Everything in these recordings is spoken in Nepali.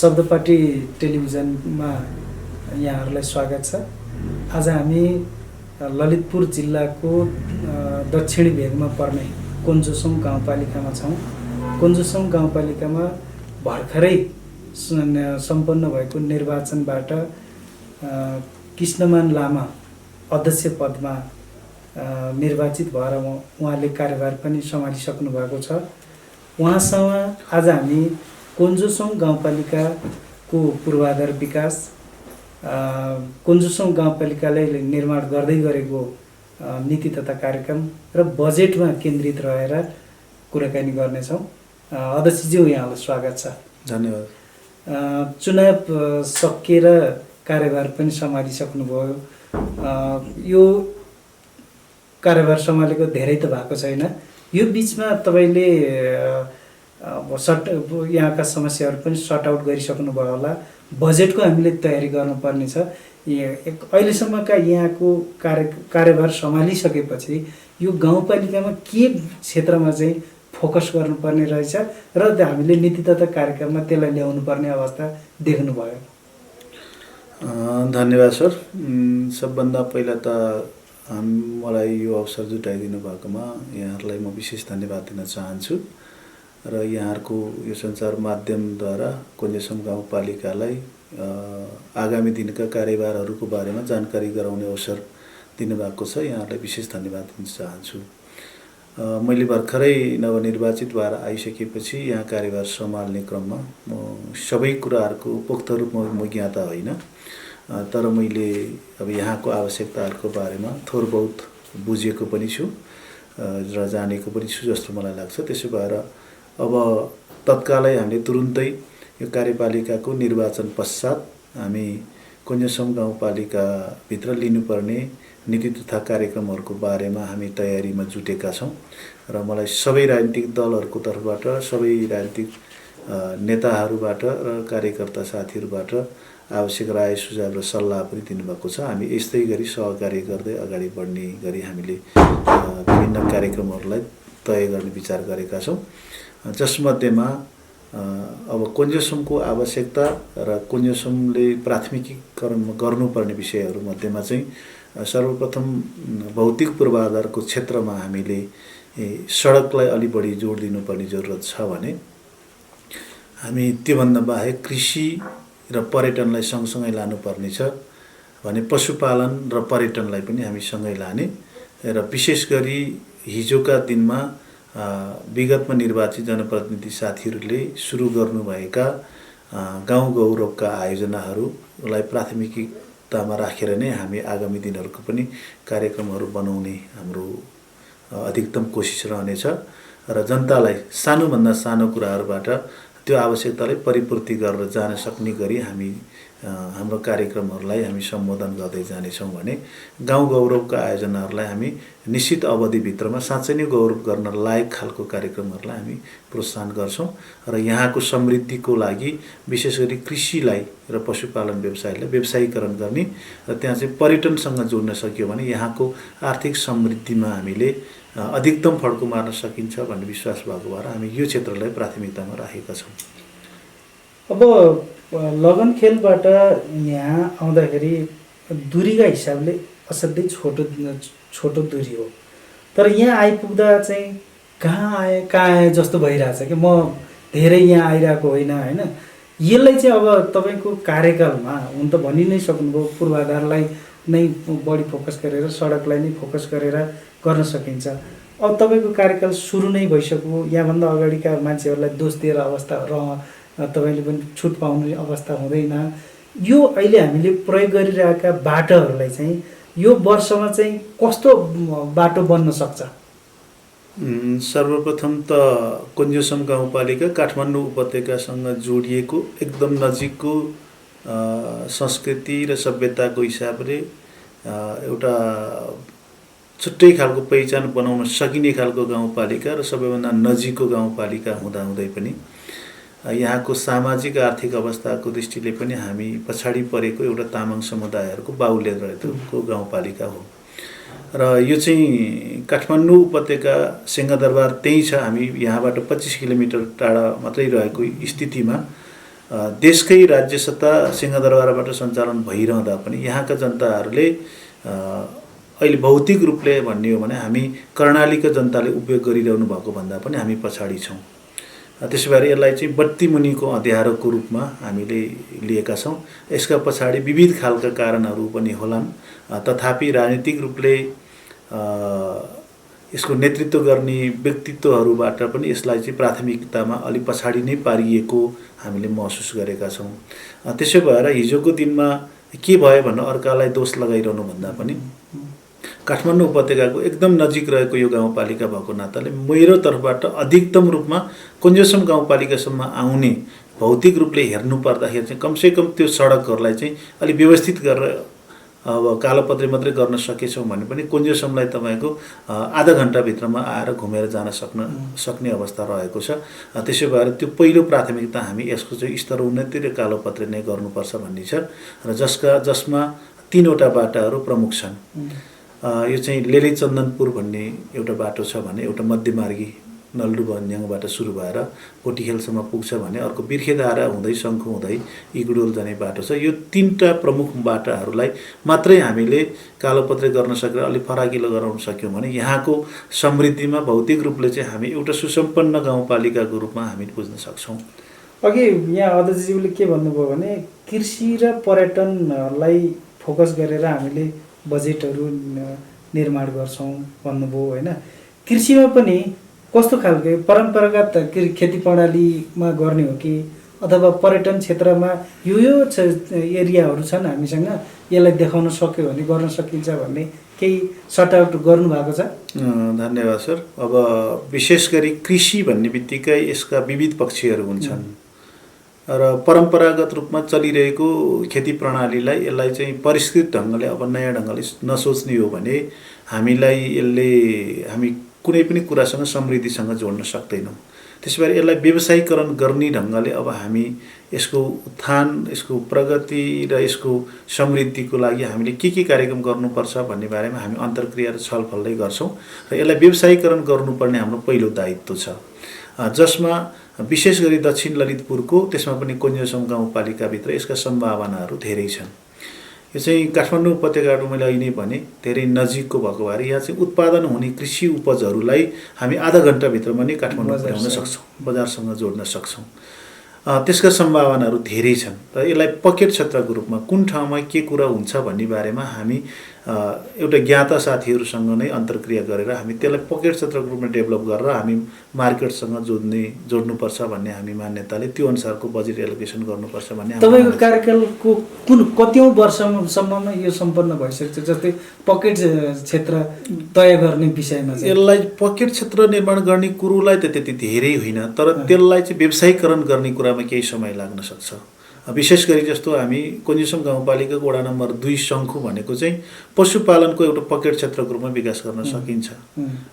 शब्दपाटी टेलिभिजनमा यहाँहरूलाई स्वागत छ। आज हामी ललितपुर जिल्लाको दक्षिणी भेगमा पर्ने कोन्जोसोङ गाउँपालिकामा छौँ। कोन्जोसोङ गाउँपालिकामा भर्खरै सम्पन्न भएको निर्वाचनबाट कृष्णमान लामा अध्यक्ष पदमा निर्वाचित भएर उहाँले कार्यभार पनि सम्हालिसक्नु भएको छ। उहाँसँग आज हामी कोन्जोसोङ गाउँपालिकाको पूर्वाधार विकास, कोन्जोसोङ गाउँपालिकाले निर्माण गर्दै गरेको नीति तथा कार्यक्रम र बजेटमा केन्द्रित रहेर कुराकानी गर्नेछौँ। अध्यक्षज्यू, यहाँलाई स्वागत छ। धन्यवाद। चुनाव सकिएर कार्यभार पनि सम्हालिसक्नुभयो। यो कार्यभार सम्हालेको धेरै त भएको छैन। यो बिचमा तपाईँले यहाँका समस्याहरू पनि सर्ट आउट गरिसक्नुभयो होला। बजेटको हामीले तयारी गर्नुपर्ने छ। अहिलेसम्मका यहाँको कार्यभार सम्हालिसकेपछि यो गाउँपालिकामा के क्षेत्रमा चाहिँ फोकस गर्नुपर्ने रहेछ र हामीले नीति तथा कार्यक्रममा त्यसलाई ल्याउनु पर्ने अवस्था देख्नुभयो? धन्यवाद सर। सबभन्दा पहिला त मलाई यो अवसर जुटाइदिनु भएकोमा यहाँहरूलाई म विशेष धन्यवाद दिन चाहन्छु र यहाँहरूको यो सञ्चार माध्यमद्वारा कोन्जोसोङ गाउँपालिकालाई आगामी दिनका कार्यभारहरूको बारेमा जानकारी गराउने अवसर दिनुभएको छ। यहाँहरूलाई विशेष धन्यवाद दिन चाहन्छु। मैले भर्खरै नवनिर्वाचित भएर आइसकेपछि यहाँ कार्यभार सम्हाल्ने क्रममा म सबै कुराहरूको पोख्त रूपमा म ज्ञाता होइन, तर मैले अब यहाँको आवश्यकताहरूको बारेमा थोर बहुत बुझेको पनि छु र जानेको पनि छु जस्तो मलाई लाग्छ। त्यसो भएर अब तत्कालै हामीले तुरुन्तै यो कार्यपालिकाको निर्वाचन पश्चात हामी कोन्जोसोङ गाउँपालिकाभित्र लिनुपर्ने नीति तथा कार्यक्रमहरूको बारेमा हामी तयारीमा जुटेका छौँ र मलाई सबै राजनीतिक दलहरूको तर्फबाट, सबै राजनीतिक नेताहरूबाट र कार्यकर्ता साथीहरूबाट आवश्यक राय सुझाव र सल्लाह पनि दिनुभएको छ। हामी यस्तै गरी सहकार्य गर्दै अगाडि बढ्ने गरी हामीले विभिन्न कार्यक्रमहरूलाई तय गर्ने विचार गरेका छौँ, जसमध्येमा अब कोन्जोसोङको आवश्यकता र कोन्जोसोङले प्राथमिकीकरण गर्नुपर्ने विषयहरूमध्येमा चाहिँ सर्वप्रथम भौतिक पूर्वाधारको क्षेत्रमा हामीले सडकलाई अलि बढी जोड दिनुपर्ने जरुरत छ भने हामी त्योभन्दा बाहेक कृषि र पर्यटनलाई सँगसँगै लानुपर्नेछ भने पशुपालन र पर्यटनलाई पनि हामी सँगै लाने र विशेष गरी हिजोका दिनमा विगतमा निर्वाचित जनप्रतिनिधि साथीहरूले सुरु गर्नुभएका गाउँ गौरवका आयोजनाहरूलाई प्राथमिकतामा राखेर नै हामी आगामी दिनहरूको पनि कार्यक्रमहरू बनाउने हाम्रो अधिकतम कोसिस रहनेछ र जनतालाई सानोभन्दा सानो कुराहरूबाट त्यो आवश्यकतालाई परिपूर्ति गरेर जान सक्ने गरी हामी हाम्रो कार्यक्रमहरूलाई हामी सम्बोधन गर्दै जानेछौँ भने गाउँ गौरवका आयोजनाहरूलाई हामी निश्चित अवधिभित्रमा साँच्चै नै गौरव गर्न लायक खालको कार्यक्रमहरूलाई हामी प्रोत्साहन गर्छौँ र यहाँको समृद्धिको लागि विशेष गरी कृषिलाई र पशुपालन व्यवसायलाई व्यवसायीकरण गर्ने र त्यहाँ चाहिँ पर्यटनसँग जोड्न सकियो भने यहाँको आर्थिक समृद्धिमा हामीले अधिकतम फड्को मार्न सकिन्छ भन्ने विश्वास भएको भएर हामी यो क्षेत्रलाई प्राथमिकतामा राखेका छौँ। अब लगन खेलबाट यहाँ आउँदाखेरि दूरीका हिसाबले असाध्यै छोटो दूरी हो, तर यहाँ आइपुग्दा चाहिँ कहाँ आए जस्तो भइरहेछ कि म धेरै यहाँ आइरहेको होइन। यसलाई चाहिँ अब तपाईँको कार्यकालमा हुन त भनि नै सक्नुभयो, पूर्वाधारलाई नै बढी फोकस गरेर, सडकलाई नै फोकस गरेर गर्न सकिन्छ। अब तपाईँको कार्यकाल सुरु नै भइसक्यो, यहाँभन्दा अगाडिका मान्छेहरूलाई दोष दिएर अवस्था तपाईँले पनि छुट पाउने अवस्था हुँदैन। यो अहिले हामीले प्रयोग गरिरहेका बाटोहरूलाई चाहिँ यो वर्षमा चाहिँ कस्तो बाटो बन्न सक्छ? सर्वप्रथम त कोन्जोसोङ गाउँपालिका काठमाडौँ उपत्यकासँग जोडिएको एकदम नजिकको संस्कृति र सभ्यताको हिसाबले एउटा छुट्टै खालको पहिचान बनाउन सकिने खालको गाउँपालिका र सबैभन्दा नजिकको गाउँपालिका हुँदाहुँदै पनि यहाँको सामाजिक आर्थिक अवस्थाको दृष्टिले पनि हामी पछाडि परेको एउटा तामाङ समुदायहरूको बाहुल्य रहेको गाउँपालिका हो र यो चाहिँ काठमाडौँ उपत्यका सिंहदरबार त्यही छ। हामी यहाँबाट 25 किलोमिटर टाढा मात्रै रहेको स्थितिमा देशकै राज्य सत्ता सिंहदरबारबाट सञ्चालन भइरहँदा पनि यहाँका जनताहरूले अहिले भौतिक रूपले भन्ने हो भने हामी कर्णालीका जनताले उपयोग गरिरहनु भएको भन्दा पनि हामी पछाडि छौँ। त्यसो भएर यसलाई चाहिँ बत्ती मुनिको अँध्यारोको रूपमा हामीले लिएका छौँ। यसका पछाडि विविध खालका कारणहरू पनि होलान्, तथापि राजनीतिक रूपले यसको नेतृत्व गर्ने व्यक्तित्वहरूबाट पनि यसलाई चाहिँ प्राथमिकतामा अलि पछाडि नै पारिएको हामीले महसुस गरेका छौँ। त्यसो भएर हिजोको दिनमा के भयो भनेर अर्कालाई दोष लगाइरहनु भन्दा पनि काठमाडौँ उपत्यकाको एकदम नजिक रहेको यो गाउँपालिका भएको नाताले मेरो तर्फबाट अधिकतम रूपमा कुञ्जोसम गाउँपालिकासम्म आउने भौतिक रूपले हेर्नु पर्दाखेरि चाहिँ कमसेकम त्यो सडकहरूलाई चाहिँ अलि व्यवस्थित गरेर अब कालोपत्रे मात्रै गर्न सकेछौँ भने पनि कुञ्जोसमलाई तपाईँको आधा घन्टाभित्रमा आएर घुमेर जान सक्ने अवस्था रहेको छ। त्यसो भएर त्यो पहिलो प्राथमिकता हामी यसको चाहिँ स्तरोन्नति र कालोपत्रे नै गर्नुपर्छ भन्ने छ र जसमा 3वटा बाटाहरू प्रमुख छन्। यो चाहिँ लेले चन्दनपुर भन्ने एउटा बाटो छ भने एउटा मध्यमार्गी नल्डु भन्याङबाट सुरु भएर पोटिखेलसम्म पुग्छ भने अर्को बिर्खेधारा हुँदै शङ्खु हुँदै इगुडोल जाने बाटो छ। यो 3टा प्रमुख बाटाहरूलाई मात्रै हामीले कालोपत्रे गर्न सकेर अलिक फराकिलो गराउन सक्यौँ भने यहाँको समृद्धिमा भौतिक रूपले चाहिँ हामी एउटा सुसम्पन्न गाउँपालिकाको रूपमा हामी बुझ्न सक्छौँ। अघि यहाँ अध्यक्षज्यूले के भन्नुभयो भने कृषि र पर्यटनलाई फोकस गरेर हामीले बजेटहरू निर्माण गर्छौँ भन्नुभयो होइन। कृषिमा पनि कस्तो खालको परम्परागत खेती प्रणालीमा गर्ने हो कि अथवा पर्यटन क्षेत्रमा यो एरियाहरू छन् हामीसँग यसलाई देखाउन सक्यो भने गर्न सकिन्छ भन्ने केही सर्ट आउट गर्नुभएको छ? धन्यवाद सर। अब विशेष गरी कृषि भन्ने बित्तिकै यसका विविध पक्षहरू हुन्छन् र परम्परागत रूपमा चलिरहेको खेती प्रणालीलाई यसलाई चाहिँ परिष्कृत ढङ्गले अब नयाँ ढङ्गले नसोच्ने हो भने हामी कुनै पनि कुरासँग समृद्धिसँग जोड्न सक्दैनौँ। त्यसो भएर यसलाई व्यवसायीकरण गर्ने ढङ्गले अब हामी यसको उत्थान, यसको प्रगति र यसको समृद्धिको लागि हामीले के कार्यक्रम गर्नुपर्छ भन्ने बारेमा हामी अन्तर्क्रिया र छलफलै गर्छौँ र यसलाई व्यवसायीकरण गर्नुपर्ने हाम्रो पहिलो दायित्व छ, जसमा विशेष गरी दक्षिण ललितपुरको त्यसमा पनि कुञ्जोसम गाउँपालिकाभित्र यसका सम्भावनाहरू धेरै छन्। यो चाहिँ काठमाडौँ उपत्यकाबाट मैले अहिले नै भने धेरै नजिकको भएको भएर यहाँ चाहिँ उत्पादन हुने कृषि उपजहरूलाई हामी आधा घन्टाभित्रमा नै काठमाडौँ पुर्याउन सक्छौँ, बजारसँग जोड्न सक्छौँ। त्यसका सम्भावनाहरू धेरै छन् र यसलाई पकेट क्षेत्रको रूपमा कुन ठाउँमा के कुरा हुन्छ भन्ने बारेमा हामी एउटा ज्ञाता साथीहरूसँग नै अन्तर्क्रिया गरेर हामी त्यसलाई पकेट क्षेत्रको रूपमा डेभलप गरेर हामी मार्केटसँग जोड्नुपर्छ भन्ने हामी मान्यताले त्यो अनुसारको बजेट एलोकेसन गर्नुपर्छ भन्ने। तपाईँको कार्यकालको कतिौँ वर्षसम्ममा यो सम्पन्न भइसक्छ? जस्तै पकेट क्षेत्र तय गर्ने विषयमा यसलाई पकेट क्षेत्र निर्माण गर्ने कुरोलाई त त्यति धेरै होइन, तर त्यसलाई चाहिँ व्यवसायीकरण गर्ने कुरामा केही समय लाग्न सक्छ। विशेष गरी जस्तो हामी कुञ्जोसम गाउँपालिकाको वडा नम्बर 2 शङ्खु भनेको चाहिँ पशुपालनको एउटा पकेट क्षेत्रको रूपमा विकास गर्न सकिन्छ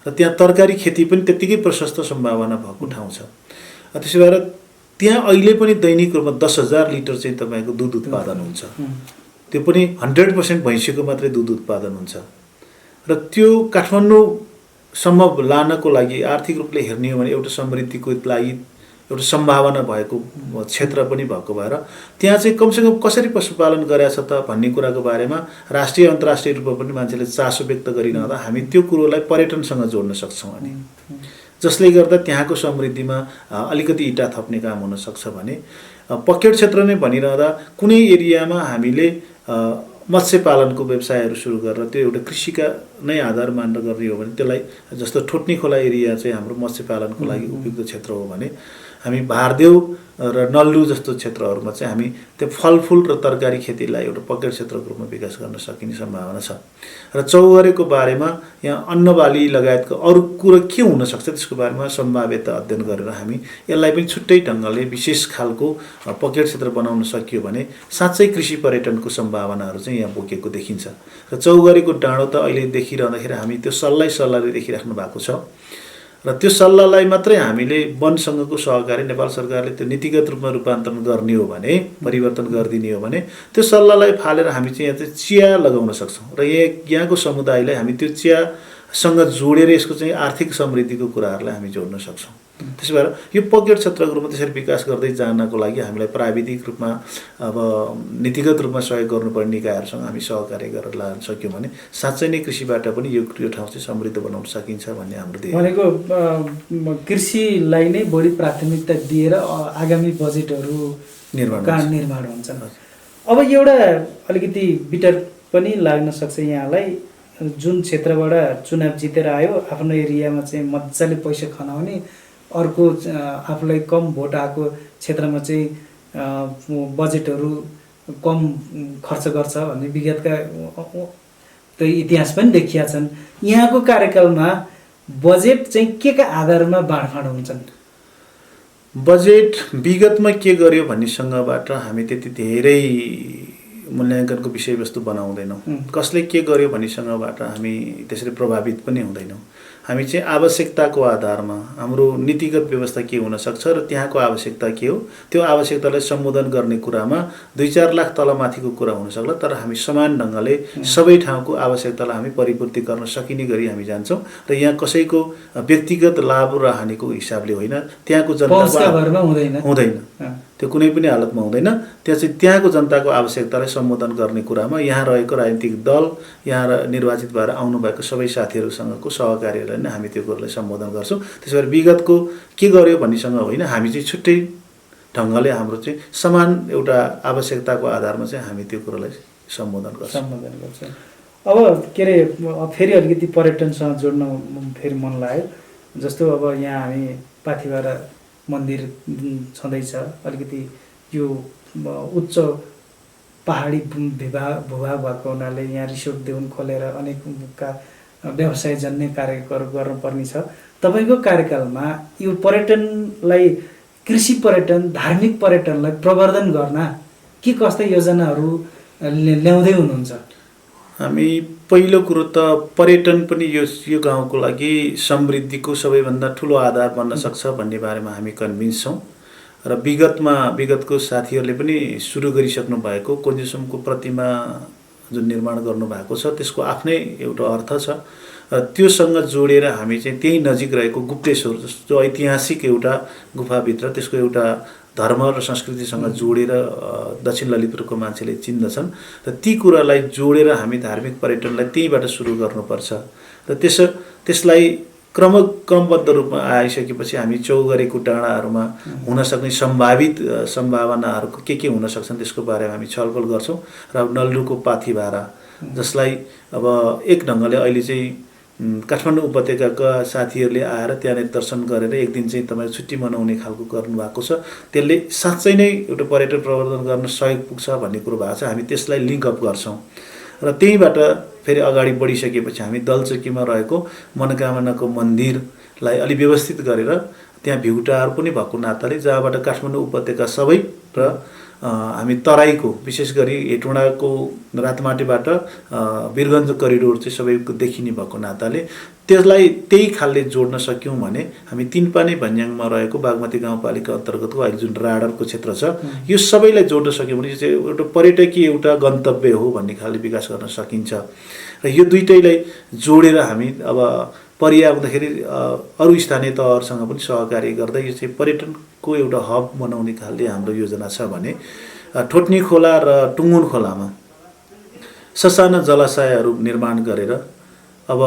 र त्यहाँ तरकारी खेती पनि त्यत्तिकै प्रशस्त सम्भावना भएको ठाउँ छ। त्यसो भएर त्यहाँ अहिले पनि दैनिक रूपमा 10,000 लिटर चाहिँ तपाईँको दुध उत्पादन हुन्छ। त्यो पनि 100% भैँसीको मात्रै दुध उत्पादन हुन्छ र त्यो काठमाडौँसम्म लानको लागि आर्थिक रूपले हेर्ने हो भने एउटा समृद्धिको लागि एउटा सम्भावना भएको क्षेत्र पनि भएको भएर त्यहाँ चाहिँ कमसेकम कसरी पशुपालन गरेछ त भन्ने कुराको बारेमा राष्ट्रिय अन्तर्राष्ट्रिय रूपमा पनि मान्छेले चासो व्यक्त गरिरहँदा हामी त्यो कुरोलाई पर्यटनसँग जोड्न सक्छौँ अनि जसले गर्दा त्यहाँको समृद्धिमा अलिकति इँटा थप्ने काम हुन सक्छ भने पकेट क्षेत्र नै भनिरहँदा कुनै एरियामा हामीले मत्स्य पालनको व्यवसायहरू सुरु गरेर त्यो एउटा कृषिका नै आधार मानेर गर्ने हो भने त्यसलाई जस्तो ठोट्नी खोला एरिया चाहिँ हाम्रो मत्स्य पालनको लागि उपयुक्त क्षेत्र हो भने हामी भारदेव र नल्लु जस्तो क्षेत्रहरूमा चाहिँ हामी त्यो फलफुल र तरकारी खेतीलाई एउटा पकेट क्षेत्रको रूपमा विकास गर्न सकिने सम्भावना छ र चौघरेको बारेमा यहाँ अन्नबाली लगायतको अरू कुरा के हुन सक्छ त्यसको बारेमा सम्भाव्यता अध्ययन गरेर हामी यसलाई पनि छुट्टै ढङ्गले विशेष खालको पकेट क्षेत्र बनाउन सकियो भने साँच्चै कृषि पर्यटनको सम्भावनाहरू चाहिँ यहाँ बोकेको देखिन्छ र चौघरेको डाँडो त अहिले देखिरहँदाखेरि हामी त्यो सल्लाहले देखिराख्नु भएको छ र त्यो सल्लाहलाई मात्रै हामीले वनसँगको सहकारी नेपाल सरकारले त्यो नीतिगत रूपमा रूपान्तरण गर्ने हो भने परिवर्तन गरिदिने हो भने त्यो सल्लाहलाई फालेर हामी चाहिँ यहाँ चाहिँ चिया लगाउन सक्छौँ र यहाँको समुदायलाई हामी त्यो चिया सँग जोडेर यसको चाहिँ आर्थिक समृद्धिको कुराहरूलाई हामी जोड्न सक्छौँ। त्यसो भएर यो पकेट क्षेत्रको रूपमा त्यसरी विकास गर्दै जानको लागि हामीलाई प्राविधिक रूपमा अब नीतिगत रूपमा सहयोग गर्नुपर्ने निकायहरूसँग हामी सहकार्य गरेर लान सक्यौँ भने साँच्चै नै कृषिबाट पनि यो ठाउँ चाहिँ समृद्ध बनाउन सकिन्छ भन्ने हाम्रो ध्येय। भनेको कृषिलाई नै बढी प्राथमिकता दिएर आगामी बजेटहरू निर्माण हुन्छन्। अब एउटा अलिकति बिटर पनि लाग्न सक्छ यहाँलाई, जुन क्षेत्रबाट चुनाव जितेर आयो आफ्नो एरियामा चाहिँ मजाले पैसा खनाउने, अर्को आफूलाई कम भोट आएको क्षेत्रमा चाहिँ बजेटहरू कम खर्च गर्छ भन्ने विगतका त्यो इतिहास पनि देखिया छन्। यहाँको कार्यकालमा बजेट चाहिँ के का आधारमा बाँडफाँड हुन्छन्? बजेट विगतमा के गर्यो भन्नेसँगबाट हामी त्यति धेरै मूल्याङ्कनको विषयवस्तु बनाउँदैनौँ। कसले के गर्यो भन्नेसँगबाट हामी त्यसरी प्रभावित पनि हुँदैनौँ। हामी चाहिँ आवश्यकताको आधारमा हाम्रो नीतिगत व्यवस्था के हुनसक्छ र त्यहाँको आवश्यकता के हो, त्यो आवश्यकतालाई सम्बोधन गर्ने कुरामा 2-4 लाख तलमाथिको कुरा हुनसक्ला, तर हामी समान ढङ्गले सबै ठाउँको आवश्यकतालाई हामी परिपूर्ति गर्न सकिने गरी हामी जान्छौँ र यहाँ कसैको व्यक्तिगत लाभ र हानिको हिसाबले होइन, त्यहाँको जनताको हुँदैन, त्यो कुनै पनि हालतमा हुँदैन। त्यहाँ चाहिँ त्यहाँको जनताको आवश्यकतालाई सम्बोधन गर्ने कुरामा यहाँ रहेको राजनीतिक दल, यहाँ निर्वाचित भएर आउनुभएको सबै साथीहरूसँगको सहकार्यलाई नै हामी त्यो कुरालाई सम्बोधन गर्छौँ। त्यसो भएर विगतको के गर्यो भन्नेसँग होइन, हामी चाहिँ छुट्टै ढङ्गले हाम्रो चाहिँ समान एउटा आवश्यकताको आधारमा चाहिँ हामी त्यो कुरालाई सम्बोधन गर्छौँ। अब के अरे फेरि अलिकति पर्यटनसँग जोड्न फेरि मन लाग्यो। जस्तो अब यहाँ हामी पाथिभरा मन्दिर छँदैछ, अलिकति यो उच्च पहाडी भूभाग भएको हुनाले यहाँ रिसोर्ट देउन खोलेर अनेकका व्यवसायजन्य कार्य गर्नुपर्ने छ। तपाईँको कार्यकालमा यो पर्यटनलाई, कृषि पर्यटन, धार्मिक पर्यटनलाई प्रवर्धन गर्न के कस्ता योजनाहरू ल्याउँदै हुनुहुन्छ? हामी पहिलो कुरो त पर्यटन पनि यो गाउँको लागि समृद्धिको सबैभन्दा ठुलो आधार बन्न सक्छ भन्ने बारेमा हामी कन्भिन्स छौँ र विगतको साथीहरूले पनि सुरु गरिसक्नु भएको कोन्जुसुमको प्रतिमा जुन निर्माण गर्नुभएको छ त्यसको आफ्नै एउटा अर्थ छ। त्योसँग जोडेर हामी चाहिँ त्यही नजिक रहेको गुप्तेश्वर जो ऐतिहासिक एउटा गुफाभित्र त्यसको एउटा धर्म र संस्कृतिसँग जोडेर दक्षिण ललितपुरको मान्छेले चिन्दछन् र ती कुरालाई जोडेर हामी धार्मिक पर्यटनलाई त्यहीबाट सुरु गर्नुपर्छ र त्यसलाई क्रमबद्ध रूपमा आइसकेपछि हामी चौगरेको डाँडाहरूमा हुन सक्ने सम्भावनाहरू के हुन सक्छन् त्यसको बारेमा हामी छलफल गर्छौँ र नल्लुको पाथिभारा जसलाई अब एक ढङ्गले अहिले चाहिँ काठमाडौँ उपत्यकाका साथीहरूले आएर त्यहाँनिर दर्शन गरेर एक दिन चाहिँ तपाईँ छुट्टी मनाउने खालको गर्नुभएको छ। त्यसले साँच्चै नै एउटा पर्यटन प्रवर्धन गर्न सहयोग पुग्छ भन्ने कुरो भएको छ। हामी त्यसलाई लिङ्कअप गर्छौँ र त्यहीँबाट फेरि अगाडि बढिसकेपछि हामी दलचौकीमा रहेको मनोकामनाको मन्दिरलाई अलि व्यवस्थित गरेर त्यहाँ भ्युटाहरू पनि भएको नाताले जहाँबाट काठमाडौँ उपत्यका सबै र हामी तराईको विशेष गरी हेटौँडाको रातमाटीबाट वीरगञ्ज करिडोर चाहिँ सबैको देखिने भएको नाताले त्यसलाई त्यही खालले जोड्न सक्यौँ भने हामी तिनपाने भन्याङमा रहेको बागमती गाउँपालिका अन्तर्गतको अहिले जुन राडरको क्षेत्र छ यो सबैलाई जोड्न सक्यौँ भने चाहिँ एउटा पर्यटकीय एउटा गन्तव्य हो भन्ने खालले विकास गर्न सकिन्छ र यो दुइटैलाई जोडेर हामी अब परिआउँदाखेरि अरू स्थानीय तहहरूसँग पनि सहकार्य गर्दै यो चाहिँ पर्यटनको एउटा हब बनाउने खालले हाम्रो योजना छ भने ठोट्नी खोला र टुङ्गुन खोलामा ससाना जलाशयहरू निर्माण गरेर अब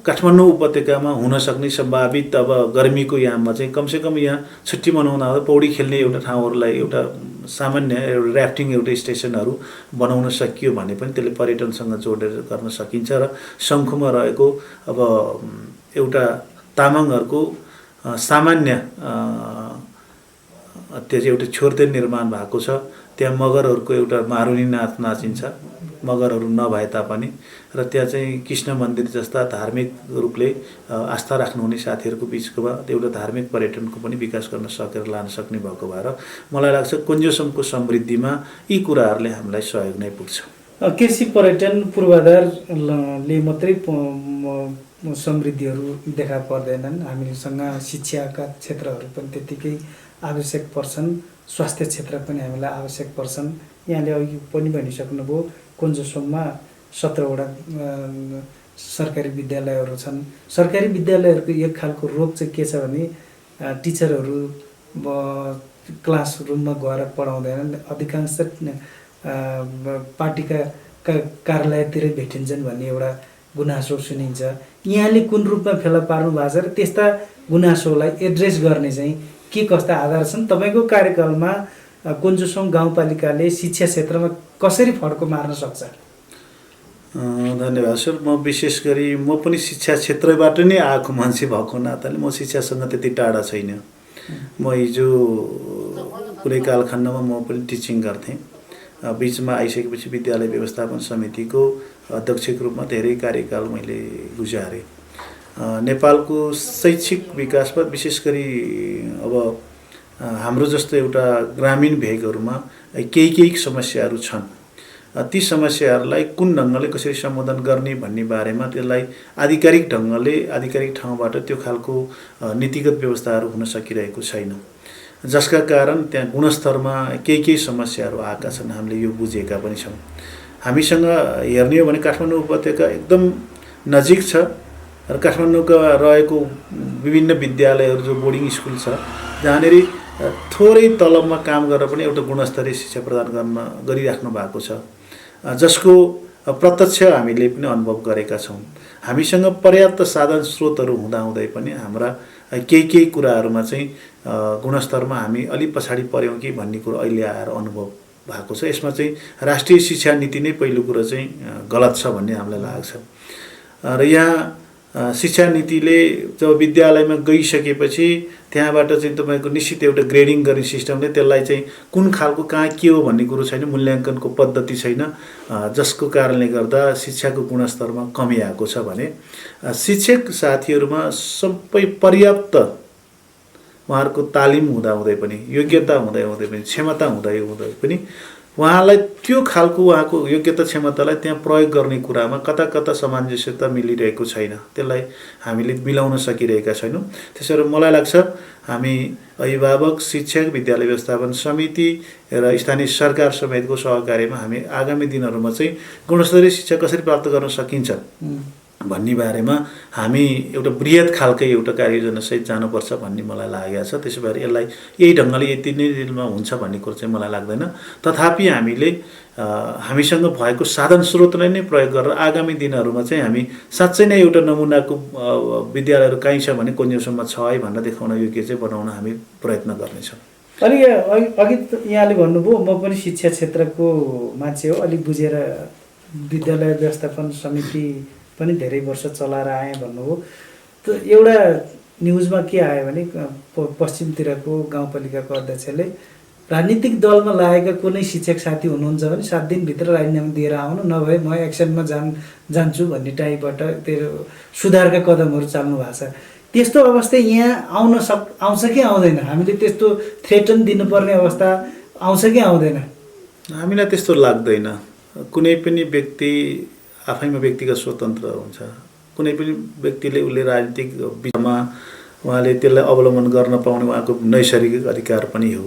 काठमाडौँ उपत्यकामा हुन सक्ने सम्भावित अब गर्मीको याममा चाहिँ कमसेकम यहाँ छुट्टी मनाउन आउँदा पौडी खेल्ने एउटा ठाउँहरूलाई एउटा सामान्य एउटा ऱ्याफ्टिङ एउटा स्टेसनहरू बनाउन सकियो भने पनि त्यसले पर्यटनसँग जोडेर गर्न सकिन्छ र शङ्खुमा रहेको अब एउटा तामाङहरूको सामान्य त्यो चाहिँ एउटा छोर्ते निर्माण भएको छ। त्यहाँ मगरहरूको एउटा मारुनी नाच नाचिन्छ, मगरहरू नभए तापनि, र त्यहाँ चाहिँ कृष्ण मन्दिर जस्ता धार्मिक रूपले आस्था राख्नुहुने साथीहरूको बिचकोमा एउटा धार्मिक पर्यटनको पनि विकास गर्न सकेर लान सक्ने भएको भएर मलाई लाग्छ कोन्जुसुमको समृद्धिमा यी कुराहरूले हामीलाई सहयोग नै पुग्छ। कृषि पर्यटन पूर्वाधारले मात्रै समृद्धिहरू देखा पर्दैनन्, हामीसँग शिक्षाका क्षेत्रहरू पनि त्यत्तिकै आवश्यक पर्छन्, स्वास्थ्य क्षेत्र पनि हामीलाई आवश्यक पर्छन्। यहाँले अघि पनि भनिसक्नुभयो कोन्जुसुममा 17वटा सरकारी विद्यालयहरू छन्। सरकारी विद्यालयहरूको एक खालको रोग चाहिँ के छ भने टिचरहरू क्लासरुममा गएर पढाउँदैनन्, अधिकांश पार्टीका कार्यालयतिरै भेटिन्छन् भन्ने एउटा गुनासो सुनिन्छ। यहाँले कुन रूपमा फेला पार्नु भएको छ र त्यस्ता गुनासोलाई एड्रेस गर्ने चाहिँ के कस्ता आधार छन्? तपाईँको कार्यकालमा कुञ्जुसोङ गाउँपालिकाले शिक्षा क्षेत्रमा कसरी फड्को मार्न सक्छ? धन्यवाद सर। म विशेष गरी म पनि शिक्षा क्षेत्रबाट नै आएको मान्छे भएको नाताले म शिक्षासँग त्यति टाढा छैन। म हिजो कुनै कालखण्डमा म पनि टिचिङ गर्थेँ। बिचमा आइसकेपछि विद्यालय व्यवस्थापन समितिको अध्यक्षको रूपमा धेरै कार्यकाल मैले गुजारेँ। नेपालको शैक्षिक विकासमा विशेष गरी अब हाम्रो जस्तो एउटा ग्रामीण भेगहरूमा केही समस्याहरू छन्। ती समस्याहरूलाई कुन ढङ्गले कसरी सम्बोधन गर्ने भन्ने बारेमा त्यसलाई आधिकारिक ढङ्गले आधिकारिक ठाउँबाट त्यो खालको नीतिगत व्यवस्थाहरू हुन सकिरहेको छैन, जसका कारण त्यहाँ गुणस्तरमा केही समस्याहरू आएका छन्। हामीले यो बुझेका पनि छौँ। हामीसँग हेर्ने हो भने काठमाडौँ उपत्यका एकदम नजिक छ र काठमाडौँका रहेको विभिन्न विद्यालयहरू जो बोर्डिङ स्कुल छ, जहाँनिर थोरै तलबमा काम गरेर पनि एउटा गुणस्तरीय शिक्षा प्रदान गरिराख्नु भएको छ, जसको प्रत्यक्ष हामीले पनि अनुभव गरेका छौँ। हामीसँग पर्याप्त साधन स्रोतहरू हुँदाहुँदै पनि हाम्रा केही कुराहरूमा चाहिँ गुणस्तरमा हामी अलि पछाडि पऱ्यौँ कि भन्ने कुरो अहिले आएर अनुभव भएको छ। यसमा चाहिँ राष्ट्रिय शिक्षा नीति नै पहिलो कुरो चाहिँ गलत छ भन्ने हामीलाई लाग्छ। र यहाँ शिक्षा नीतिले जब विद्यालयमा गइसकेपछि त्यहाँबाट चाहिँ तपाईँको निश्चित एउटा ग्रेडिङ गर्ने सिस्टमले त्यसलाई चाहिँ कुन खालको कहाँ के हो भन्ने कुरो छैन, मूल्याङ्कनको पद्धति छैन, जसको कारणले गर्दा शिक्षाको गुणस्तरमा कमी आएको छ भने शिक्षक साथीहरूमा सबै पर्याप्त उहाँहरूको तालिम हुँदाहुँदै पनि, योग्यता हुँदाहुँदै पनि, क्षमता हुँदाहुँदै पनि उहाँलाई त्यो खालको उहाँको योग्यता क्षमतालाई त्यहाँ प्रयोग गर्ने कुरामा कता सामञ्जस्यता मिलिरहेको छैन। त्यसलाई हामीले मिलाउन सकिरहेका छैनौँ। त्यसैले मलाई लाग्छ हामी अभिभावक, शिक्षक, विद्यालय व्यवस्थापन समिति र स्थानीय सरकार समेतको सहकार्यमा हामी आगामी दिनहरूमा चाहिँ गुणस्तरीय शिक्षा कसरी प्राप्त गर्न सकिन्छ भन्ने बारेमा हामी एउटा बृहत खालकै एउटा कार्ययोजनासहित जानुपर्छ भन्ने मलाई लागेको छ। त्यसो भएर यसलाई यही ढङ्गले यति नै दिनमा हुन्छ भन्ने कुरो चाहिँ मलाई लाग्दैन। तथापि हामीले हामीसँग भएको साधन स्रोतलाई नै प्रयोग गरेर आगामी दिनहरूमा चाहिँ हामी साँच्चै नै एउटा नमुनाको विद्यालयहरू कहीँ छ भने कुञ्जुसोङमा छ है भनेर देखाउन योग्य चाहिँ बनाउन हामी प्रयत्न गर्नेछौँ। अनि अघि यहाँले भन्नुभयो म पनि शिक्षा क्षेत्रको मान्छे हो, अलिक बुझेर विद्यालय व्यवस्थापन समिति पनि धेरै वर्ष चलाएर आएँ भन्नुभयो। त एउटा न्युजमा के आयो भने पश्चिमतिरको गाउँपालिकाको अध्यक्षले राजनीतिक दलमा लागेका कुनै शिक्षक साथी हुनुहुन्छ भने 7 दिनभित्र राजीनामा दिएर आउनु, नभए म एक्सनमा जान्छु भन्ने टाइपबाट त्यो सुधारका कदमहरू चाल्नु भएको छ। त्यस्तो अवस्था यहाँ आउँछ कि आउँदैन? हामीले त्यस्तो थ्रेटन दिनुपर्ने अवस्था आउँछ कि आउँदैन? हामीलाई त्यस्तो लाग्दैन। कुनै पनि व्यक्ति आफैमा व्यक्तिगत स्वतन्त्र हुन्छ। कुनै पनि व्यक्तिले उसले राजनीतिक विषयमा उहाँले त्यसलाई अवलम्बन गर्न पाउने उहाँको नैसर्गिक अधिकार पनि हो।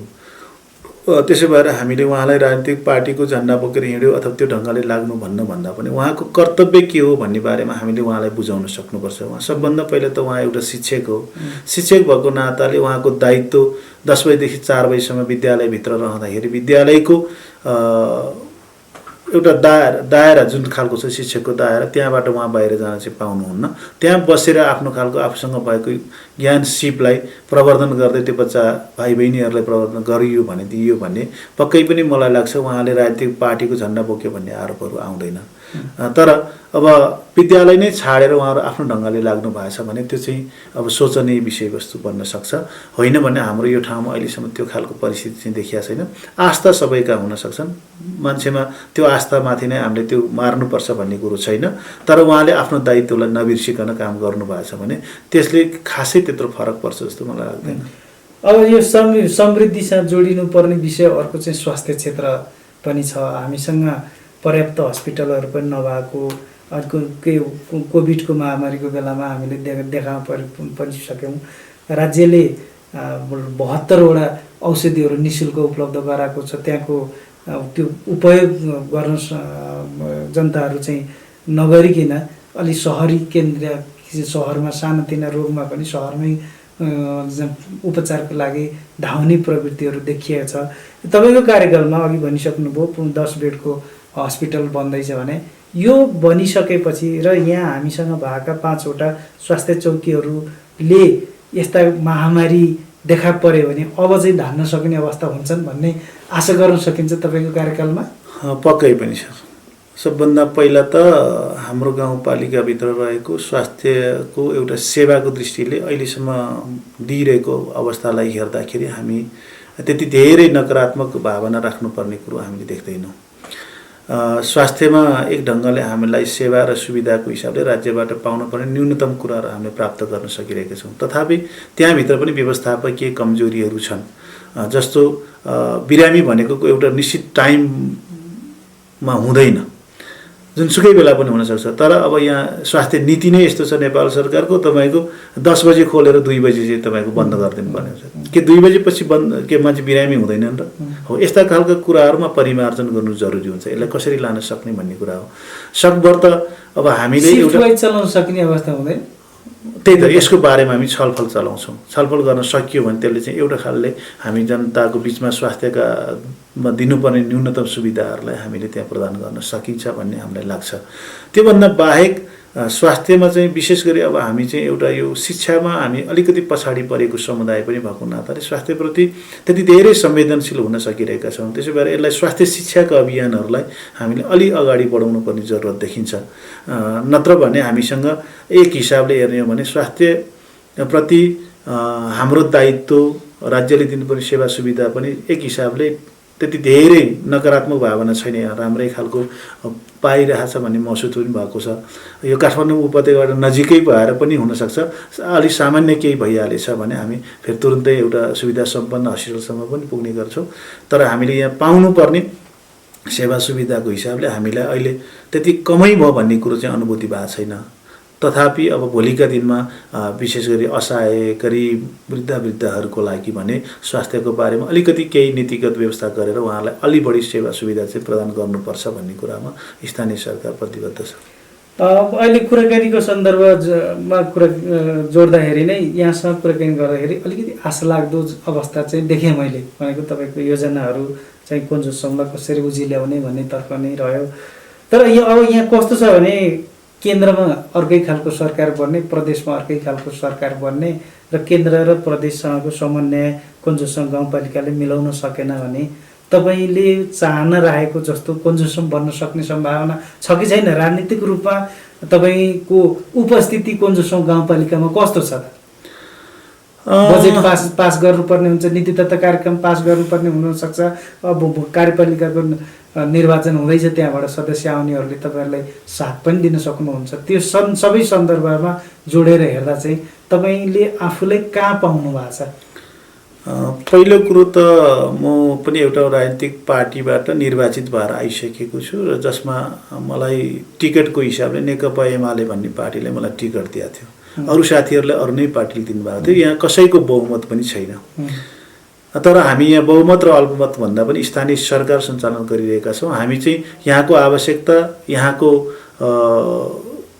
त्यसो भएर हामीले उहाँलाई राजनीतिक पार्टीको झन्डा बोकेर हिँड्यो अथवा त्यो ढङ्गले लाग्नु भन्दा पनि उहाँको कर्तव्य के हो भन्ने बारेमा हामीले उहाँलाई बुझाउन सक्नुपर्छ। उहाँ सबभन्दा पहिला त उहाँ एउटा शिक्षक हो। शिक्षक भएको नाताले उहाँको दायित्व 10 बजेदेखि 4 बजेसम्म विद्यालयभित्र रहँदाखेरि विद्यालयको एउटा दायरा जुन खालको छ शिक्षकको दायरा, त्यहाँबाट उहाँ बाहिर जान चाहिँ पाउनुहुन्न। त्यहाँ बसेर आफ्नो खालको आफूसँग भएको ज्ञान सिपलाई प्रवर्धन गर्दै त्यो बच्चा भाइ बहिनीहरूलाई प्रवर्धन गरियो भने दिइयो भने पक्कै पनि मलाई लाग्छ उहाँले राजनीतिक पार्टीको झन्डा बोक्यो भन्ने आरोपहरू आउँदैन। तर अब विद्यालय नै छाडेर उहाँहरू आफ्नो ढङ्गले लाग्नु भएको छ भने त्यो चाहिँ अब सोचनीय विषयवस्तु बन्न सक्छ। होइन भने हाम्रो यो ठाउँमा अहिलेसम्म त्यो खालको परिस्थिति चाहिँ देखिया छैन। आस्था सबैका हुन सक्छन्, मान्छेमा त्यो आस्थामाथि नै हामीले त्यो मार्नुपर्छ भन्ने कुरो छैन। तर उहाँले आफ्नो दायित्वलाई नबिर्सिकन काम गर्नु भएको छ भने त्यसले खासै त्यत्रो फरक पर्छ जस्तो मलाई लाग्दैन। अब यो समृद्धिसँग जोडिनु पर्ने विषय अर्को चाहिँ स्वास्थ्य क्षेत्र पनि छ। हामीसँग पर्याप्त हस्पिटलहरू पनि नभएको, अर्को के कोभिडको महामारीको बेलामा हामीले देखा परिसक्यौँ। राज्यले 72वटा औषधिहरू निःशुल्क उपलब्ध गराएको छ। त्यहाँको त्यो उपयोग गर्न जनताहरू चाहिँ नगरिकन अलि सहरी केन्द्र सहरमा सानोतिना रोगमा पनि सहरमै उपचारको लागि धाउने प्रवृत्तिहरू देखिएको छ। तपाईँको कार्यकालमा अघि भनिसक्नुभयो 10 बेडको हस्पिटल बन्दैछ भने यो बनिसकेपछि र यहाँ हामीसँग भएका 5वटा स्वास्थ्य चौकीहरूले यस्ता महामारी देखा पर्यो भने अब चाहिँ धान्न सक्ने अवस्था हुन्छन् भन्ने आशा गर्न सकिन्छ तपाईँको कार्यकालमा? पक्कै पनि छ। सबभन्दा पहिला त हाम्रो गाउँपालिकाभित्र रहेको स्वास्थ्यको एउटा सेवाको दृष्टिले अहिलेसम्म दिइरहेको अवस्थालाई हेर्दाखेरि हामी त्यति धेरै नकारात्मक भावना राख्नुपर्ने कुरो हामीले देख्दैनौँ। स्वास्थ्यमा एक ढङ्गले हामीलाई सेवा र सुविधाको हिसाबले राज्यबाट पाउनुपर्ने न्यूनतम कुराहरू हामीले प्राप्त गर्न सकिरहेका छौँ। तथापि त्यहाँभित्र पनि व्यवस्थापकीय कमजोरीहरू छन्। जस्तो बिरामी भनेको एउटा निश्चित टाइममा हुँदैन, जुनसुकै बेला पनि हुनसक्छ। तर अब यहाँ स्वास्थ्य नीति नै यस्तो छ नेपाल सरकारको, तपाईँको 10 बजे खोलेर 2 बजे चाहिँ तपाईँको बन्द गरिदिनु पर्ने हुन्छ कि 2 बजेपछि बन्द के मान्छे बिरामी हुँदैनन् र हो। यस्ता खालका कुराहरूमा परिमार्जन गर्नु जरुरी हुन्छ। यसलाई कसरी लान सक्ने भन्ने कुरा हो। सकभर त अब हामीले एउटा चलाउन सक्ने अवस्था हुँदैन। त्यही त यसको बारेमा हामी छलफल चलाउँछौँ। छलफल गर्न सकियो भने त्यसले चाहिँ एउटा खालले हामी जनताको बिचमा स्वास्थ्यका दिनुपर्ने न्यूनतम सुविधाहरूलाई हामीले त्यहाँ प्रदान गर्न सकिन्छ भन्ने हामीलाई लाग्छ। त्योभन्दा बाहेक स्वास्थ्यमा चाहिँ विशेष गरी अब हामी चाहिँ एउटा यो शिक्षामा हामी अलिकति पछाडि परेको समुदाय पनि भएको हुनाले स्वास्थ्यप्रति त्यति धेरै संवेदनशील हुन सकिरहेका छौँ। त्यसै भएर यसलाई स्वास्थ्य शिक्षाका अभियानहरूलाई हामीले अलि अगाडि बढाउनु पर्ने जरुरत देखिन्छ। नत्र भने हामीसँग एक हिसाबले हेर्ने हो भने स्वास्थ्यप्रति हाम्रो दायित्व, राज्यले दिनुपर्ने सेवा सुविधा पनि एक हिसाबले त्यति धेरै नकारात्मक भावना छैन। राम्रै खालको पाइरहेछ भन्ने महसुस पनि भएको छ। यो काठमाडौँ उपत्यकाबाट नजिकै भएर पनि हुनसक्छ अलि सामान्य केही भइहालेछ भने हामी फेरि तुरुन्तै एउटा सुविधा सम्पन्न हस्पिटलसम्म पनि पुग्ने गर्छौँ। तर हामीले यहाँ पाउनुपर्ने सेवा सुविधाको हिसाबले हामीलाई अहिले त्यति कमै भयो भन्ने कुरो चाहिँ अनुभूति भएको छैन। तथापि अब भोलिका दिनमा विशेष गरी असहाय गरिब वृद्धहरूको लागि भने स्वास्थ्यको बारेमा अलिकति केही नीतिगत व्यवस्था गरेर उहाँलाई अलि बढी सेवा सुविधा चाहिँ प्रदान गर्नुपर्छ भन्ने कुरामा स्थानीय सरकार प्रतिबद्ध छ। अहिले कुराकानीको सन्दर्भमा कुरा जोड्दाखेरि नै यहाँसँग कुराकानी गर्दाखेरि अलिकति आशालाग्दो अवस्था चाहिँ देखेँ मैले। भनेको तपाईँको योजनाहरू चाहिँ कुन कसरी उजिल्याउने भन्नेतर्फ नै रह्यो। तर यो अब यहाँ कस्तो छ भने केन्द्रमा अर्कै खालको सरकार बन्ने, प्रदेशमा अर्कै खालको सरकार बन्ने र केन्द्र र प्रदेशसँगको समन्वय कुन गाउँपालिकाले मिलाउन सकेन भने तपाईँले चाहना राखेको जस्तो कुन बन्न सक्ने सम्भावना छ कि छैन? राजनीतिक रूपमा तपाईँको उपस्थिति कुन गाउँपालिकामा कस्तो छ? बजेट पास गर्नुपर्ने हुन्छ, नीति तथा कार्यक्रम पास गर्नुपर्ने हुनसक्छ। अब कार्यपालिकाको निर्वाचन हुँदैछ, त्यहाँबाट सदस्य आउनेहरूले तपाईँहरूलाई साथ पनि दिन सक्नुहुन्छ। त्यो सबै सन्दर्भमा जोडेर हेर्दा चाहिँ तपाईँले आफूलाई कहाँ पाउनु भएको छ? पहिलो कुरो त म पनि एउटा राजनीतिक पार्टीबाट निर्वाचित भएर आइसकेको छु र जसमा मलाई टिकटको हिसाबले नेकपा एमाले भन्ने पार्टीले मलाई टिकट दिएको थियो। अरू साथीहरूले अरू नै पार्टीले दिनुभएको थियो। यहाँ कसैको बहुमत पनि छैन। तर हामी यहाँ बहुमत र अल्पमत भन्दा पनि स्थानीय सरकार सञ्चालन गरिरहेका छौँ। हामी चाहिँ यहाँको आवश्यकता, यहाँको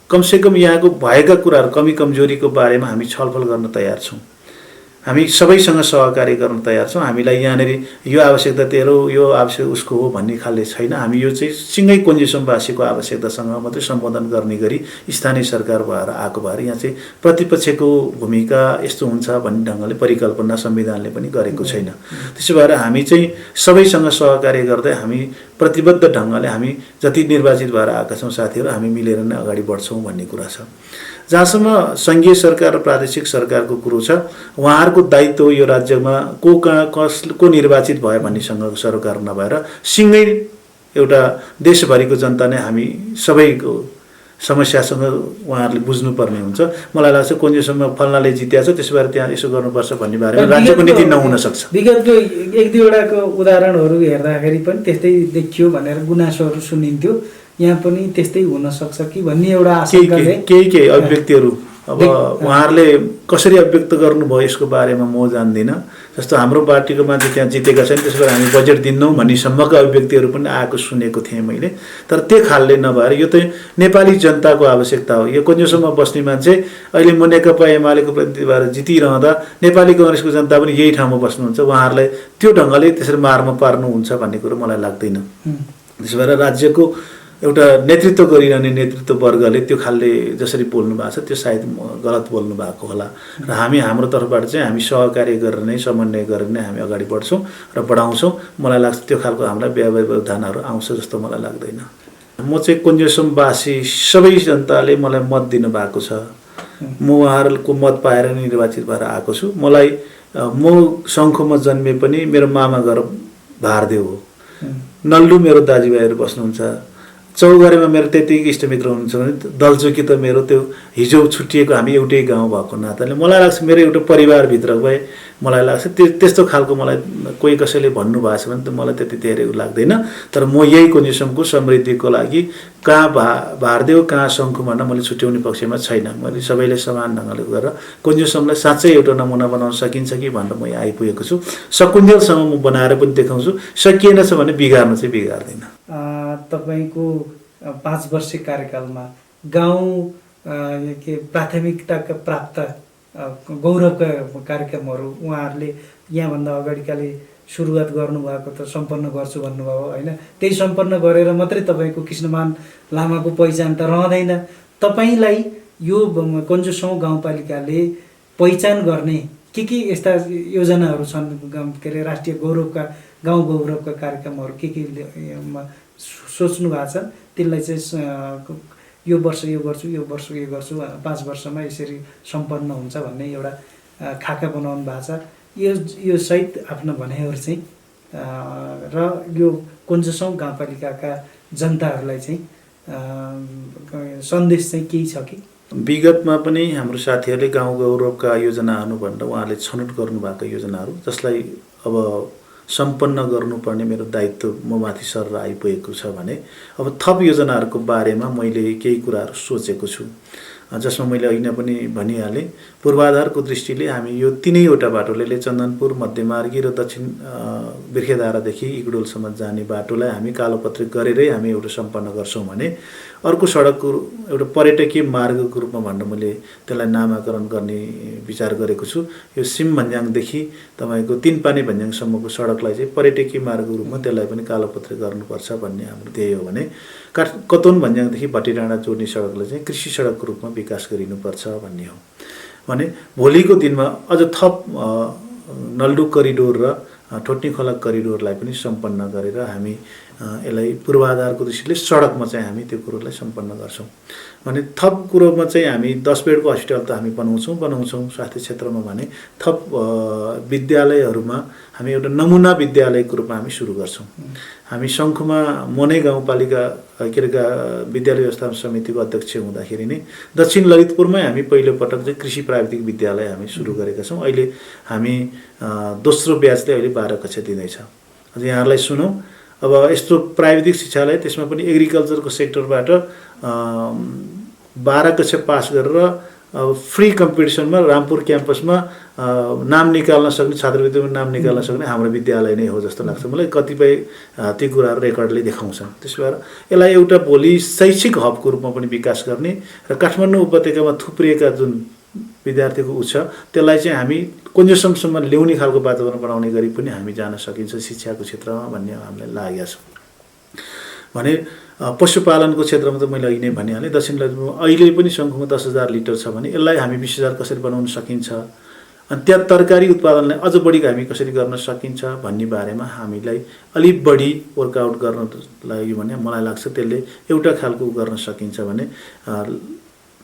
कमसेकम यहाँको भएका कुराहरू कमी कमजोरीको बारेमा हामी छलफल गर्न तयार छौँ। हामी सबैसँग सहकार्य गर्न तयार छौँ। हामीलाई यहाँनिर यो आवश्यकता तेरो, यो आवश्यक उसको हो भन्ने खाले छैन। हामी यो चाहिँ सिँगै कोन्जेसमवासीको आवश्यकतासँग मात्रै सम्बोधन गर्ने गरी स्थानीय सरकार भएर आएको भएर यहाँ चाहिँ प्रतिपक्षको भूमिका यस्तो हुन्छ भन्ने ढङ्गले परिकल्पना संविधानले पनि गरेको छैन। त्यसो भएर हामी चाहिँ सबैसँग सहकार्य गर्दै हामी प्रतिबद्ध ढङ्गले हामी जति निर्वाचित भएर आएका छौँ साथीहरू हामी मिलेर नै अगाडि बढ्छौँ भन्ने कुरा छ। जहाँसम्म सङ्घीय सरकार र प्रादेशिक सरकारको कुरो छ, उहाँहरूको दायित्व यो राज्यमा को निर्वाचित भयो भन्नेसँग सरकार नभएर सिँगै एउटा देशभरिको जनता नै हामी सबैको समस्यासँग उहाँहरूले बुझ्नुपर्ने हुन्छ। मलाई लाग्छ कुनसम्म फल्नाले जित्या छ त्यसो भएर त्यहाँ यसो गर्नुपर्छ भन्ने बारेमा राज्यको नीति नहुन सक्छ। विगतको 1-2वटाको उदाहरणहरू हेर्दाखेरि पनि त्यस्तै देखियो भनेर गुनासोहरू सुनिन्थ्यो। यहाँ पनि त्यस्तै हुन सक्छ कि भन्ने एउटा आशंका केही अभिव्यक्तिहरू अब उहाँहरूले कसरी अभिव्यक्त गर्नुभयो यसको बारेमा म जान्दिनँ। जस्तो हाम्रो पार्टीको मान्छे त्यहाँ जितेका छन्, त्यसबाट हामी बजेट दिन्नौँ भन्नेसम्मका अभिव्यक्तिहरू पनि आएको सुनेको थिएँ मैले। तर त्यो खालले नभएर यो त नेपाली जनताको आवश्यकता हो। यो कुन्जोसम्म बस्ने मान्छे अहिले म नेकपा एमालेको प्रतिनिधि भएर जितिरहँदा नेपाली काङ्ग्रेसको जनता पनि यही ठाउँमा बस्नुहुन्छ, उहाँहरूलाई त्यो ढङ्गले त्यसरी मारमा पार्नुहुन्छ भन्ने कुरो मलाई लाग्दैन। त्यसो भएर राज्यको एउटा नेतृत्व गरिरहने नेतृत्व वर्गले त्यो खालले जसरी बोल्नु भएको छ त्यो सायद गलत बोल्नु भएको होला। र हामी हाम्रो तर्फबाट चाहिँ हामी सहकार्य गरेर नै, समन्वय गरेर नै हामी अगाडि बढ्छौँ र बढाउँछौँ। मलाई लाग्छ त्यो खालको हामीलाई व्यवधानहरू आउँछ जस्तो मलाई लाग्दैन। म चाहिँ कुन्जोसमवासी सबै जनताले मलाई मत दिनुभएको छ। म उहाँहरूको मत पाएर नै निर्वाचित भएर आएको छु। मलाई म शङ्खुमा जन्मे पनि मेरो मामा घर भारदेव हो, नल्डु मेरो दाजुभाइहरू बस्नुहुन्छ, चौघरेमा मेरो त्यतिकै इष्टमित्र हुनुहुन्छ भने दलचोकी त मेरो त्यो हिजो छुट्टिएको हामी एउटै गाउँ भएको नाताले मलाई लाग्छ मेरो एउटा परिवारभित्र भए मलाई लाग्छ त्यस्तो खालको मलाई कोही कसैले भन्नुभएको छ भने त मलाई त्यति धेरै लाग्दैन। तर म यही कुन्जोसमको समृद्धिको लागि कहाँ भारदेव कहाँ शङ्खु भनेर मैले छुट्याउने पक्षमा छैन। मैले सबैले समान ढङ्गले गरेर कुन्जोसमलाई साँच्चै एउटा नमुना बनाउन सकिन्छ कि भनेर म यहाँ आइपुगेको छु। सकुन्जेलसम्म म बनाएर पनि देखाउँछु, सकिएन छ भने बिगार्न चाहिँ बिगार्दैन। तपाईँको 5 वर्षीय कार्यकालमा गाउँ के प्राथमिकताका प्राप्त गौरवका कार्यक्रमहरू उहाँहरूले यहाँभन्दा अगाडिकाले सुरुवात गर्नुभएको त सम्पन्न गर्छु भन्नुभयो होइन। त्यही सम्पन्न गरेर मात्रै तपाईँको कृष्णमान लामाको पहिचान त रहँदैन। तपाईँलाई यो कुन्जोसम गाउँपालिकाले पहिचान गर्ने के यस्ता योजनाहरू छन्? के अरे राष्ट्रिय गौरवका गाउँ गौरवका कार्यक्रमहरू के सोच्नु भएको छ? त्यसलाई चाहिँ यो वर्ष यो गर्छु, यो वर्ष यो गर्छु, 5 वर्षमा यसरी सम्पन्न हुन्छ भन्ने एउटा खाका बनाउनु भएको छ। यो सहित आफ्नो भनाइहरू चाहिँ र यो कुन्जोसम गाउँपालिकाका जनताहरूलाई चाहिँ सन्देश चाहिँ केही छ कि? विगतमा पनि हाम्रो साथीहरूले गाउँ गौरवका योजनाहरू भनेर उहाँहरूले छनौट गर्नुभएको योजनाहरू जसलाई अब सम्पन्न गर्नुपर्ने मेरो दायित्व म माथि सरेर आइपुगेको छ भने अब थप योजनाहरूको बारेमा मैले केही कुराहरू सोचेको छु, जसमा मैले अहिले पनि भनिहालेँ। पूर्वाधारको दृष्टिले हामी यो 3वटा बाटोले चन्दनपुर, मध्यमार्गी र दक्षिण बिर्खेधारादेखि इगडोलसम्म जाने बाटोलाई हामी कालोपत्री गरेरै हामी एउटा सम्पन्न गर्छौँ भने अर्को सडकको एउटा पर्यटकीय मार्गको रूपमा भनेर मैले त्यसलाई नामाकरण गर्ने विचार गरेको छु। यो सिम भन्ज्याङदेखि तपाईँको 3 पानी भन्ज्याङसम्मको सडकलाई चाहिँ पर्यटकीय मार्गको रूपमा त्यसलाई पनि कालोपत्री गर्नुपर्छ भन्ने हाम्रो ध्येय हो भने कतवन भन्ज्याङदेखि भट्टीडाँडा जोड्ने सडकलाई चाहिँ कृषि सडकको रूपमा विकास गरिनुपर्छ भन्ने हो। भने भोलिको दिनमा अझ थप नल्डु करिडोर र ठोट्नी खोला करिडोरलाई पनि सम्पन्न गरेर हामी यसलाई पूर्वाधारको दृष्टिले सडकमा चाहिँ हामी त्यो कुरोलाई सम्पन्न गर्छौँ भने थप कुरोमा चाहिँ हामी 10 बेडको हस्पिटल त हामी बनाउँछौँ स्वास्थ्य क्षेत्रमा भने थप विद्यालयहरूमा हामी एउटा नमुना विद्यालयको रूपमा हामी सुरु गर्छौँ। हामी शङ्खुमा मनै गाउँपालिका के अरे विद्यालय व्यवस्थापन समितिको अध्यक्ष हुँदाखेरि नै दक्षिण ललितपुरमै हामी पहिलोपटक चाहिँ कृषि प्राविधिक विद्यालय हामी सुरु गरेका छौँ। अहिले हामी दोस्रो ब्याचले अहिले 12 कक्षा दिँदैछ। यहाँहरूलाई सुनौँ, अब यस्तो प्राविधिक शिक्षालय त्यसमा पनि एग्रिकल्चरको सेक्टरबाट 12 कक्षा पास गरेर फ्री कम्पिटिसनमा रामपुर क्याम्पसमा नाम निकाल्न सक्ने, छात्रवृत्तिमा नाम निकाल्न सक्ने हाम्रो विद्यालय नै हो जस्तो लाग्छ मलाई। कतिपय ती कुराहरू रेकर्डले देखाउँछन्। त्यस भएर यसलाई एउटा भोलि शैक्षिक हबको रूपमा पनि विकास गर्ने र काठमाडौँ उपत्यकामा थुप्रिएका जुन विद्यार्थीको ऊ छ त्यसलाई चाहिँ हामी कुन्जोसमसम्म ल्याउने खालको वातावरण बनाउने गरी पनि हामी जान सकिन्छ शिक्षाको क्षेत्रमा भन्ने हामीलाई लागेको छ। भने पशुपालनको क्षेत्रमा त मैले अहिले नै भनिहालेँ। दक्षिण ललितपुरमा अहिले पनि शङ्खुमा 10,000 लिटर छ भने यसलाई हामी 20,000 कसरी बनाउन सकिन्छ, अनि त्यहाँ तरकारी उत्पादनलाई अझ बढी हामी कसरी गर्न सकिन्छ भन्ने बारेमा हामीलाई अलिक बढी वर्कआउट गर्नलाई भने मलाई लाग्छ त्यसले एउटा खालको गर्न सकिन्छ भने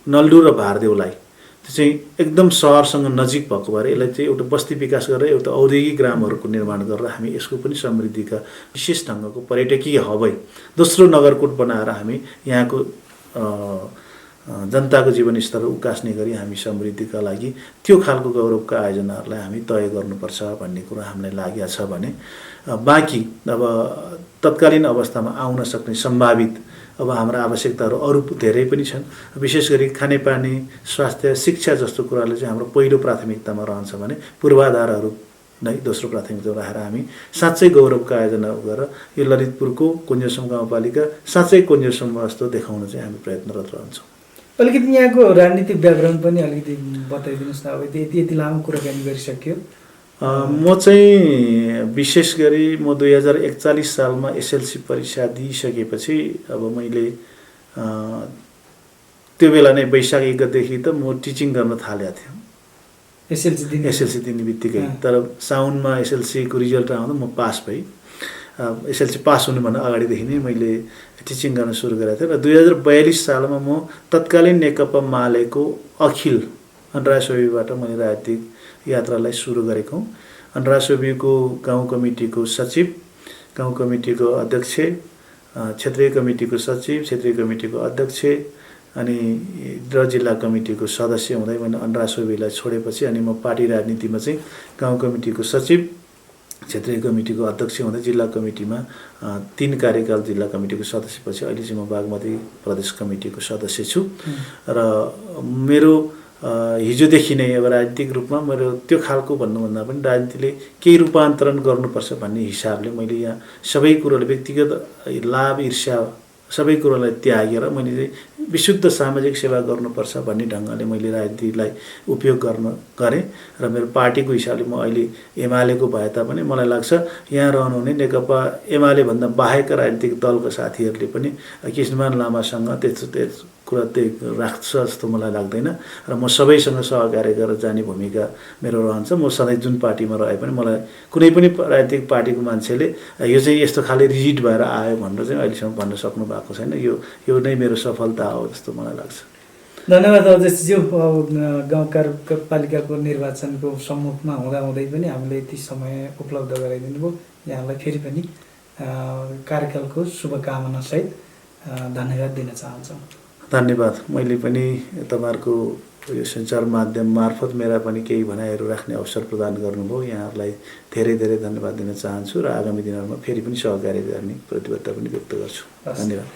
नल्डु र भारदेवलाई त्यो चाहिँ एकदम सहरसँग नजिक भएको भएर यसलाई चाहिँ एउटा बस्ती विकास गरेर एउटा औद्योगिक ग्रामहरूको निर्माण गरेर हामी यसको पनि समृद्धिका विशेष ढङ्गको पर्यटकीय हबै दोस्रो नगरकोट बनाएर हामी यहाँको जनताको जीवनस्तर उकास्ने गरी हामी समृद्धिका लागि त्यो खालको गौरवका आयोजनाहरूलाई हामी तय गर्नुपर्छ भन्ने कुरा हामीलाई लागेको छ भने बाँकी अब तत्कालीन अवस्थामा आउन सक्ने सम्भावित अब हाम्रा आवश्यकताहरू अरू धेरै पनि छन्। विशेष गरी खानेपानी, स्वास्थ्य, शिक्षा जस्तो कुराले चाहिँ हाम्रो पहिलो प्राथमिकतामा रहन्छ भने पूर्वाधारहरू नै दोस्रो प्राथमिकता राखेर हामी साँच्चै गौरवका आयोजना गरेर यो ललितपुरको कुञ्जसम गाउँपालिका साँच्चै कुञ्जसम जस्तो देखाउन चाहिँ हामी प्रयत्नरत रहन्छौँ। अलिकति यहाँको राजनीतिक ब्याकग्राउन्ड पनि अलिकति बताइदिनुहोस् न। अब यति लामो कुराकानी गरिसक्यो। म चाहिँ विशेष गरी म 2041 सालमा एसएलसी परीक्षा दिइसकेपछि अब मैले त्यो बेला नै वैशाख 1 गतेदेखि त म टिचिङ गर्न थालेको थिएँ एसएलसी दिने बित्तिकै। तर साउनमा एसएलसीको रिजल्ट आउँदा म पास भएँ। एसएलसी पास हुनुभन्दा अगाडिदेखि नै मैले टिचिङ गर्न सुरु गरेको थिएँ र 2042 सालमा म तत्कालीन नेकपा मालेको अखिल अन्डरासोबीबाट मैले राजनीतिक यात्रालाई सुरु गरेको हुँ। अन्डरासोबीको गाउँ कमिटीको सचिव, गाउँ कमिटीको अध्यक्ष, क्षेत्रीय कमिटीको सचिव, क्षेत्रीय कमिटीको अध्यक्ष अनि र जिल्ला कमिटीको सदस्य हुँदै मैले अन्डरासोबीलाई छोडेपछि अनि म पार्टी राजनीतिमा चाहिँ गाउँ कमिटीको सचिव, क्षेत्रीय कमिटीको अध्यक्ष हुँदै जिल्ला कमिटीमा 3 कार्यकाल जिल्ला कमिटीको सदस्यपछि अहिले चाहिँ म बागमती प्रदेश कमिटीको सदस्य छु। र मेरो हिजोदेखि नै अब राजनीतिक रूपमा मेरो त्यो खालको भन्नुभन्दा पनि राजनीतिले केही रूपान्तरण गर्नुपर्छ भन्ने हिसाबले मैले यहाँ सबै कुरोले व्यक्तिगत लाभ, ईर्ष्या सबै कुरोलाई त्यागेर मैले चाहिँ विशुद्ध सामाजिक सेवा गर्नुपर्छ भन्ने ढङ्गले मैले राजनीतिलाई उपयोग गरेँ। र मेरो पार्टीको हिसाबले म अहिले एमालेको भए तापनि मलाई लाग्छ यहाँ रहनुहुने नेकपा एमाले भन्दा बाहेक राजनीतिक दलका साथीहरूले पनि कृष्णमान लामासँग त्यस्तो कुरा त्यही राख्छ जस्तो मलाई लाग्दैन। र म सबैसँग सहकार्य गरेर जाने भूमिका मेरो रहन्छ। म सधैँ जुन पार्टीमा रहे पनि मलाई कुनै पनि राजनीतिक पार्टीको मान्छेले यो चाहिँ यस्तो खाले रिजिड भएर आयो भनेर चाहिँ अहिलेसम्म भन्न सक्नु भएको छैन। यो नै मेरो सफलता हो जस्तो मलाई लाग्छ। धन्यवाद अध्यक्षज्यू। गाउँ पालिकाको निर्वाचनको सम्मुखमा हुँदाहुँदै पनि हामीले यति समय उपलब्ध गराइदिनु भयो। यहाँलाई फेरि पनि कार्यकालको शुभकामनासहित धन्यवाद दिन चाहन्छौँ। धन्यवाद। मैले पनि तपाईँहरूको यो सञ्चार माध्यम मार्फत मेरा पनि केही भनाइहरू राख्ने अवसर प्रदान गर्नुभयो। यहाँहरूलाई धेरै धेरै धन्यवाद दिन चाहन्छु र आगामी दिनहरूमा फेरि पनि सहकार्य गर्ने प्रतिबद्धता पनि व्यक्त गर्छु। धन्यवाद।